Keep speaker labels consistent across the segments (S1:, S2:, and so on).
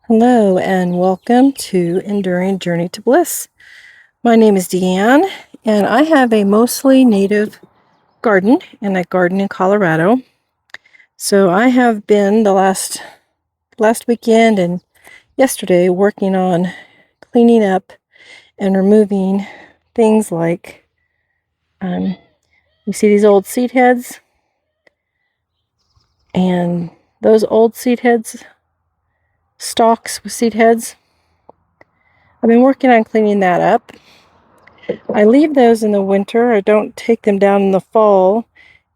S1: Hello and welcome to Enduring Journey to Bliss. My name is Deanne and I have a mostly native garden, and I garden in Colorado. So I have been the last weekend and yesterday working on cleaning up and removing things like you see these old seed heads, and those old seed heads, stalks with seed heads. I've been working on cleaning that up. I leave those in the winter. I don't take them down in the fall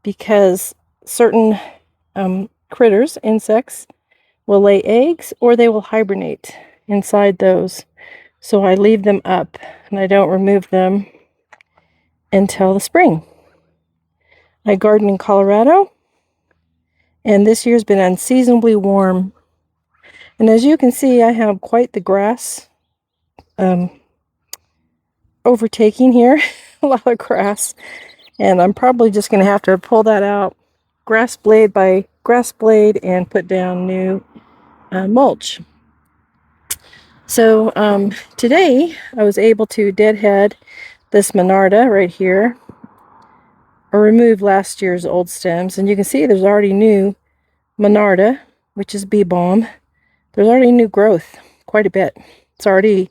S1: because certain critters, insects, will lay eggs or they will hibernate inside those. So I leave them up and I don't remove them until the spring. I garden in Colorado, and this year's been unseasonably warm. And as you can see, I have quite the grass overtaking here. A lot of grass. And I'm probably just going to have to pull that out grass blade by grass blade and put down new mulch. So today I was able to deadhead this Monarda right here, or remove last year's old stems. And you can see there's already new Monarda, which is bee balm. There's already new growth, quite a bit. It's already,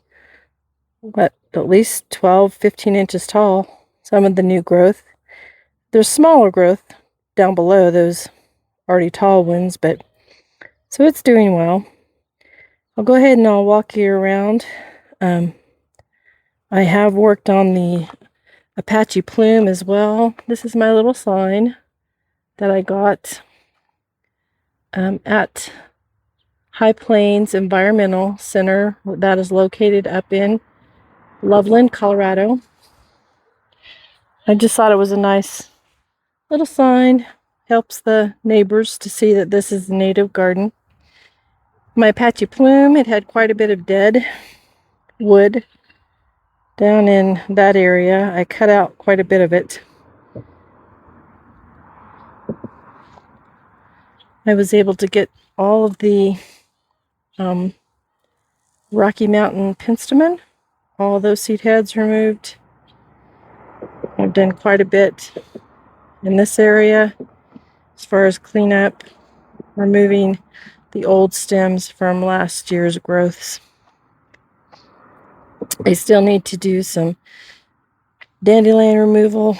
S1: what, at least 12, 15 inches tall, some of the new growth. There's smaller growth down below those already tall ones, but so it's doing well. I'll go ahead and I'll walk you around. I have worked on the Apache Plume as well. This is my little sign that I got at High Plains Environmental Center. That is located up in Loveland, Colorado. I just thought it was a nice little sign. Helps the neighbors to see that this is a native garden. My Apache Plume, it had quite a bit of dead wood down in that area. I cut out quite a bit of it. I was able to get all of the Rocky Mountain Penstemon, all those seed heads removed. I've done quite a bit in this area as far as cleanup, removing the old stems from last year's growths. I still need to do some dandelion removal,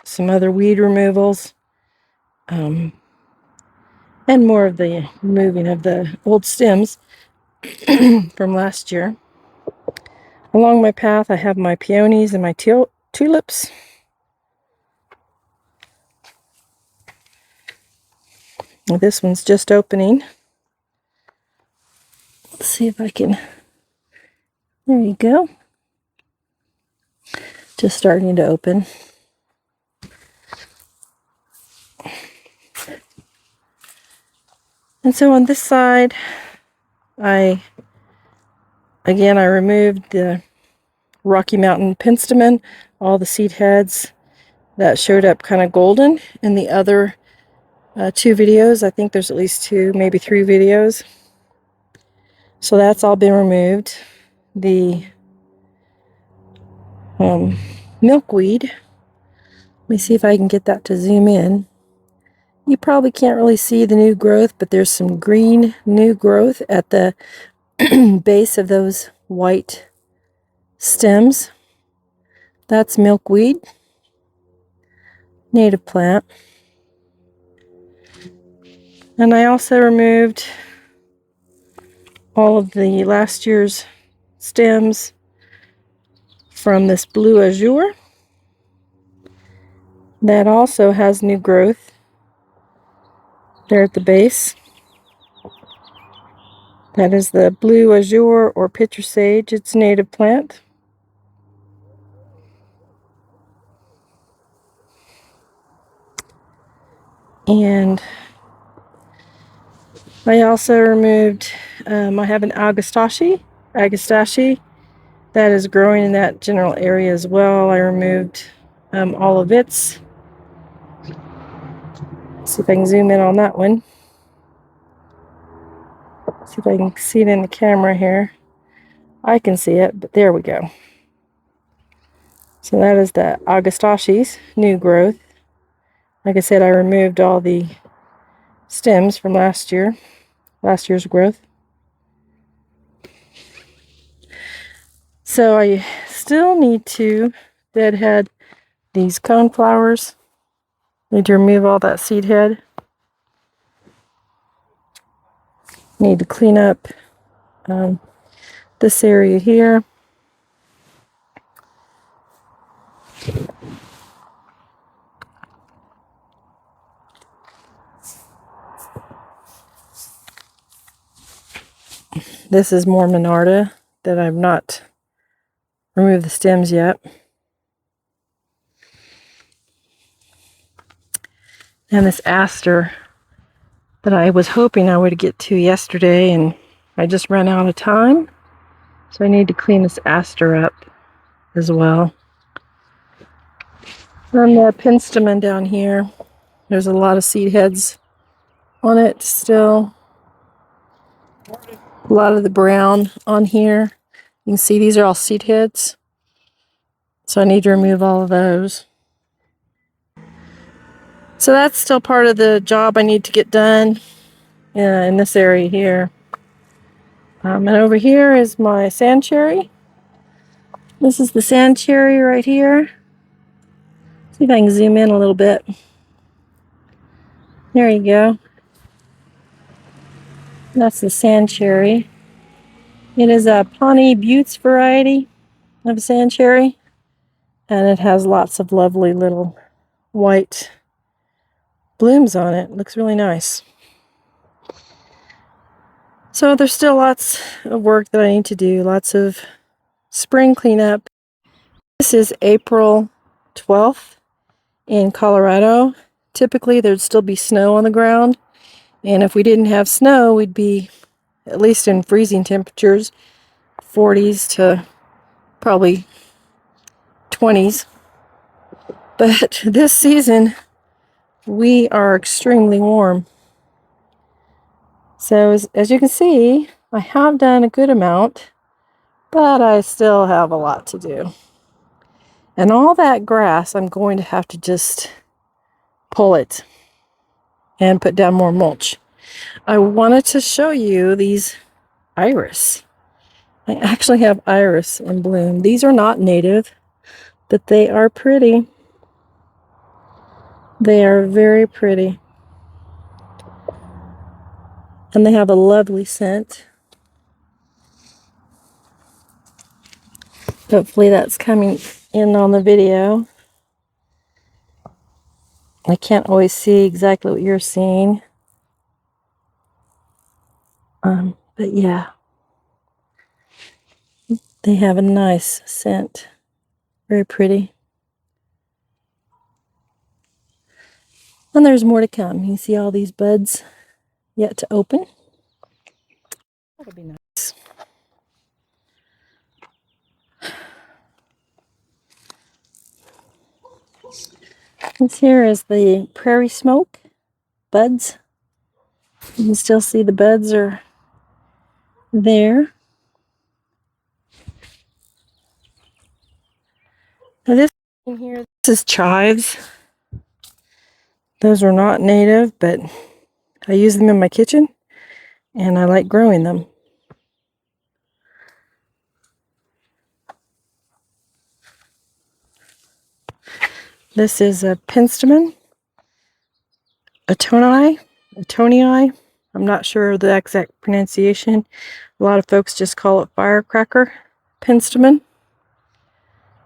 S1: some other weed removals, and more of the removing of the old stems from last year. Along my path, I have my peonies and my tulips. This one's just opening. Let's see if I can. There you go. Just starting to open. And so on this side, I removed the Rocky Mountain Penstemon, all the seed heads that showed up kind of golden in the other 2 videos. I think there's at least 2, maybe 3 videos. So that's all been removed. The milkweed, let me see if I can get that to zoom in. You probably can't really see the new growth, but there's some green new growth at the base of those white stems. That's milkweed, native plant. And I also removed all of the last year's stems from this blue Azure. That also has new growth there at the base. That is the blue Azure or pitcher sage. It's a native plant. And I also removed, I have an Agastache that is growing in that general area as well. I removed all of its. Let's see if I can zoom in on that one. See if I can see it in the camera here. I can see it, but there we go. So that is the Agastache's new growth. Like I said, I removed all the stems from last year's growth. So I still need to deadhead these coneflowers. Need to remove all that seed head. Need to clean up this area here. This is more Monarda that I've not removed the stems yet. And this aster that I was hoping I would get to yesterday, and I just ran out of time. So I need to clean this aster up as well. And the Penstemon down here, there's a lot of seed heads on it still. A lot of the brown on here. You can see these are all seed heads. So I need to remove all of those. So that's still part of the job I need to get done in this area here. And over here is my sand cherry. This is the sand cherry right here. See if I can zoom in a little bit. There you go. That's the sand cherry. It is a Pawnee Buttes variety of sand cherry. And it has lots of lovely little white blooms on it. Looks really nice. So there's still lots of work that I need to do. Lots of spring cleanup. This is April 12th in Colorado. Typically there'd still be snow on the ground. And if we didn't have snow, we'd be at least in freezing temperatures, 40s to probably 20s. But this season, we are extremely warm. So as you can see, I have done a good amount, but I still have a lot to do. And all that grass, I'm going to have to just pull it and put down more mulch. I wanted to show you these iris. I actually have iris in bloom. These are not native, but they are pretty. They are very pretty. And they have a lovely scent. Hopefully that's coming in on the video. I can't always see exactly what you're seeing. But yeah, they have a nice scent. Very pretty. And there's more to come. You see all these buds yet to open. That'll be nice. This here is the prairie smoke buds. You can still see the buds are there. Now this in here, this is chives. Those are not native, but I use them in my kitchen and I like growing them. This is a Penstemon, Eatonii. I'm not sure the exact pronunciation. A lot of folks just call it Firecracker Penstemon.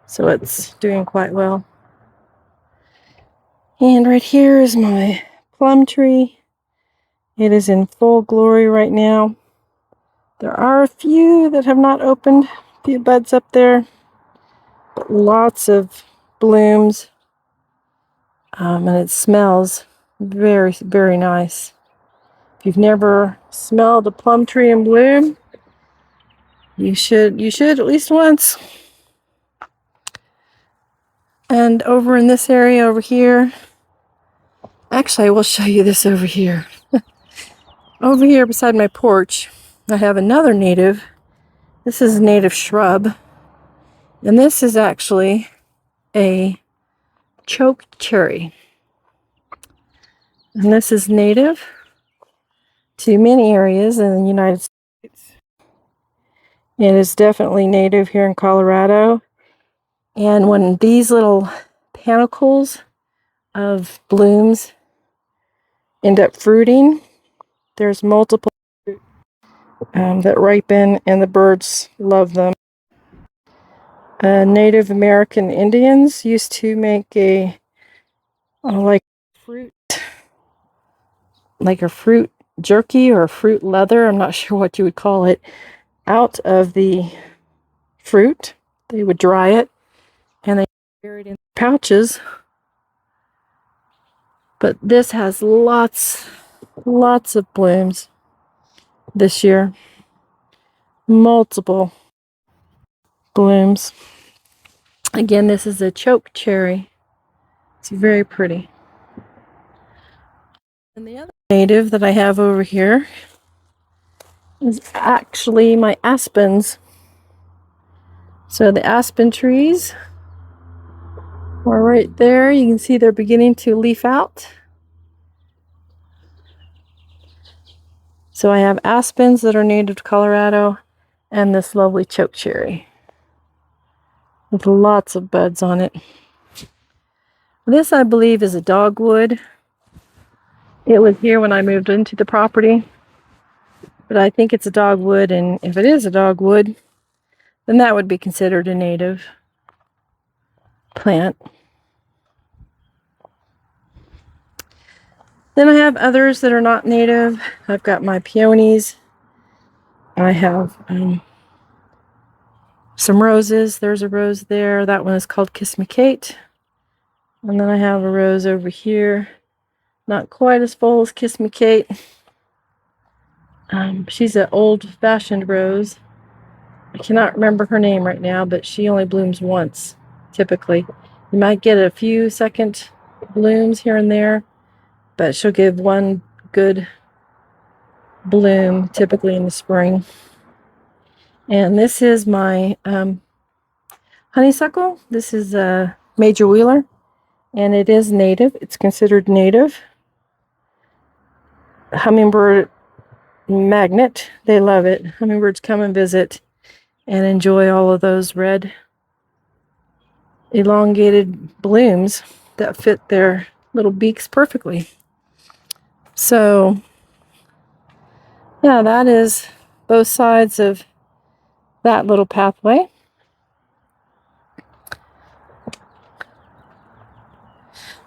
S1: So it's doing quite well. And right here is my plum tree. It is in full glory right now. There are a few that have not opened, a few buds up there, but lots of blooms. And it smells very, very nice. If you've never smelled a plum tree in bloom, you should at least once. And over in this area over here, actually I will show you this over here. Over here beside my porch, I have another native. This is a native shrub. And this is actually a choke cherry. And this is native to many areas in the United States. It is definitely native here in Colorado. And when these little panicles of blooms end up fruiting, there's multiple that ripen, and the birds love them. Native American Indians used to make a like a fruit jerky or fruit leather. I'm not sure what you would call it. Out of the fruit, they would dry it, and they carry it in pouches. But this has lots of blooms this year. Multiple blooms. Again, this is a choke cherry. It's very pretty. And the other native that I have over here is actually my aspens. So the aspen trees are right there. You can see they're beginning to leaf out. So I have aspens that are native to Colorado and this lovely choke cherry with lots of buds on it. This, I believe, is a dogwood. It was here when I moved into the property, but I think it's a dogwood, and if it is a dogwood, then that would be considered a native plant. Then I have others that are not native. I've got my peonies. I have some roses. There's a rose there. That one is called Kiss Me Kate. And then I have a rose over here. Not quite as full as Kiss Me Kate. She's an old-fashioned rose. I cannot remember her name right now, but she only blooms once, typically. You might get a few second blooms here and there, but she'll give one good bloom, typically in the spring. And this is my honeysuckle. This is a major wheeler, and it is native. It's considered native. Hummingbird magnet. They love it. Hummingbirds come and visit and enjoy all of those red elongated blooms that fit their little beaks perfectly. So yeah, that is both sides of that little pathway.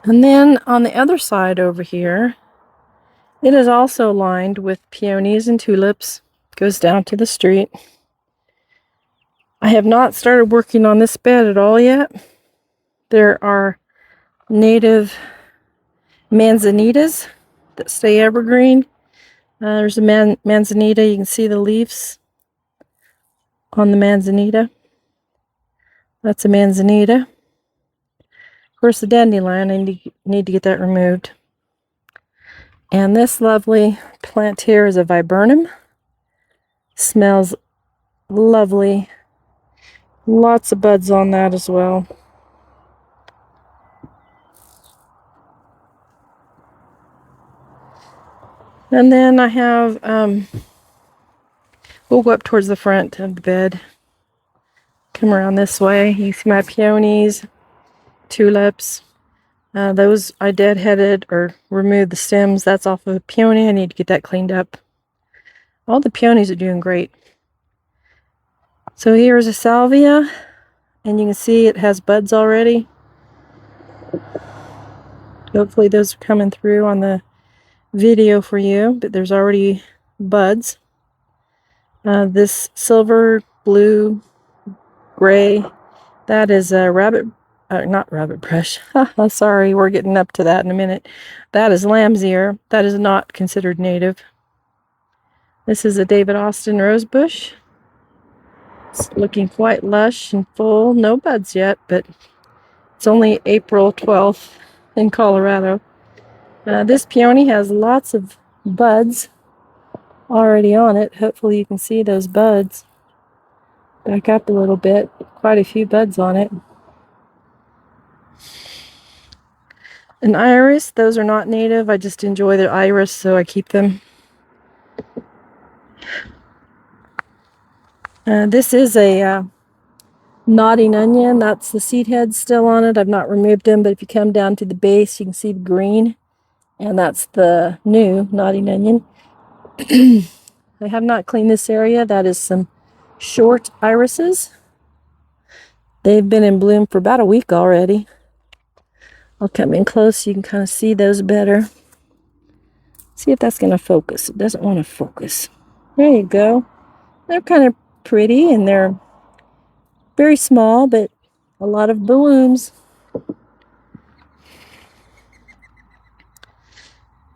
S1: And then on the other side over here, it is also lined with peonies and tulips. It goes down to the street. I have not started working on this bed at all yet. There are native manzanitas that stay evergreen. There's a manzanita. You can see the leaves on the manzanita. That's a manzanita. Of course, the dandelion, I need to get that removed. And this lovely plant here is a viburnum. Smells lovely. Lots of buds on that as well. And then I have, we'll go up towards the front of the bed. Come around this way. You see my peonies, tulips. Those I deadheaded or removed the stems. That's off of a peony. I need to get that cleaned up. All the peonies are doing great. So here's a salvia, and you can see it has buds already. Hopefully those are coming through on the video for you, but there's already buds. This silver, blue, gray, that is a not Rabbitbrush. Sorry, we're getting up to that in a minute. That is lamb's ear. That is not considered native. This is a David Austin rosebush. It's looking quite lush and full. No buds yet, but it's only April 12th in Colorado. This peony has lots of buds. already on it. Hopefully you can see those buds. Back up a little bit. Quite a few buds on it. An iris, those are not native. I just enjoy their iris, so I keep them. This is a nodding onion. That's the seed head still on it. I've not removed them, but if you come down to the base, you can see the green. And that's the new nodding onion. I have not cleaned this area. That is some short irises. They've been in bloom for about a week already. I'll come in close so you can kind of see those better. See if that's going to focus. It doesn't want to focus. There you go. They're kind of pretty and they're very small, but a lot of blooms.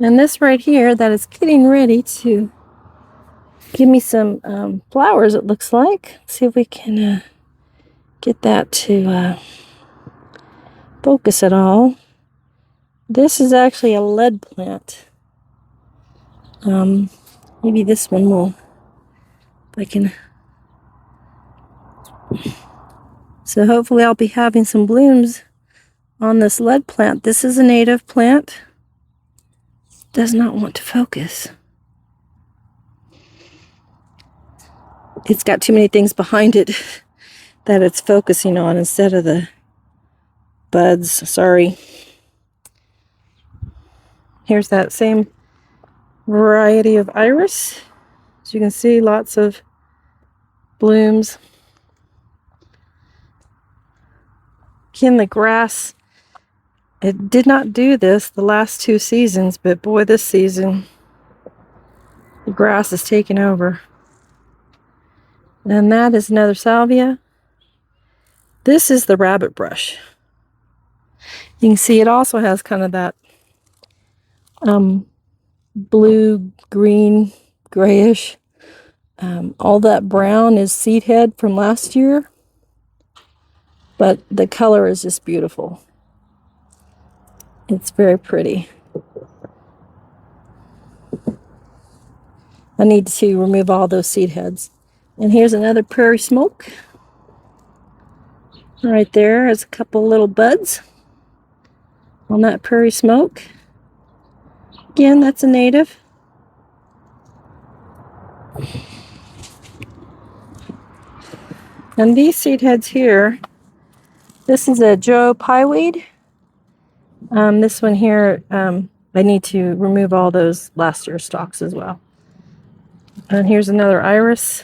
S1: And this right here, that is getting ready to give me some flowers, it looks like. Let's see if we can get that to focus at all. This is actually a lead plant. Maybe this one will, if I can. So hopefully I'll be having some blooms on this lead plant. This is a native plant. Does not want to focus. It's got too many things behind it that it's focusing on instead of the buds. Sorry. Here's that same variety of iris. As you can see, lots of blooms. Again, the grass, it did not do this the last 2 seasons, but boy, this season, the grass is taking over. And that is another salvia. This is the Rabbitbrush. You can see it also has kind of that blue, green, grayish. All that brown is seed head from last year, but the color is just beautiful. It's very pretty. I need to remove all those seed heads. And here's another prairie smoke. Right there is a couple little buds on that prairie smoke. Again, that's a native. And these seed heads here, this is a Joe pieweed. This one here, I need to remove all those last year's stalks as well. And here's another iris.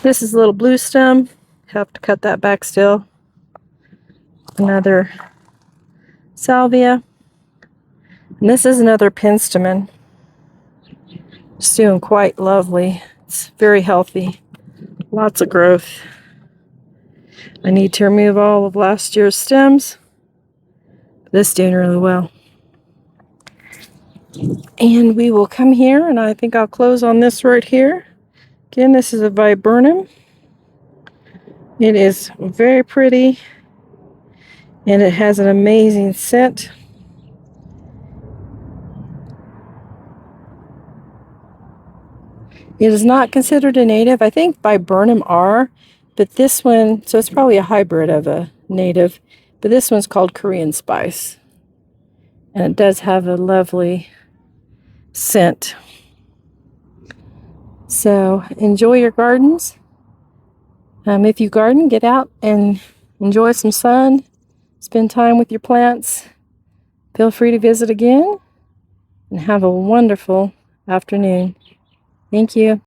S1: This is a little Bluestem. Have to cut that back still. Another Salvia. And this is another Penstemon. It's doing quite lovely. It's very healthy. Lots of growth. I need to remove all of last year's stems. This is doing really well. And we will come here, and I think I'll close on this right here. Again, this is a Viburnum. It is very pretty, and it has an amazing scent. It is not considered a native. I think Viburnum are, but this one, so it's probably a hybrid of a native, but this one's called Korean Spice. And it does have a lovely scent. So enjoy your gardens. If you garden, get out and enjoy some sun. Spend time with your plants. Feel free to visit again and have a wonderful afternoon. Thank you.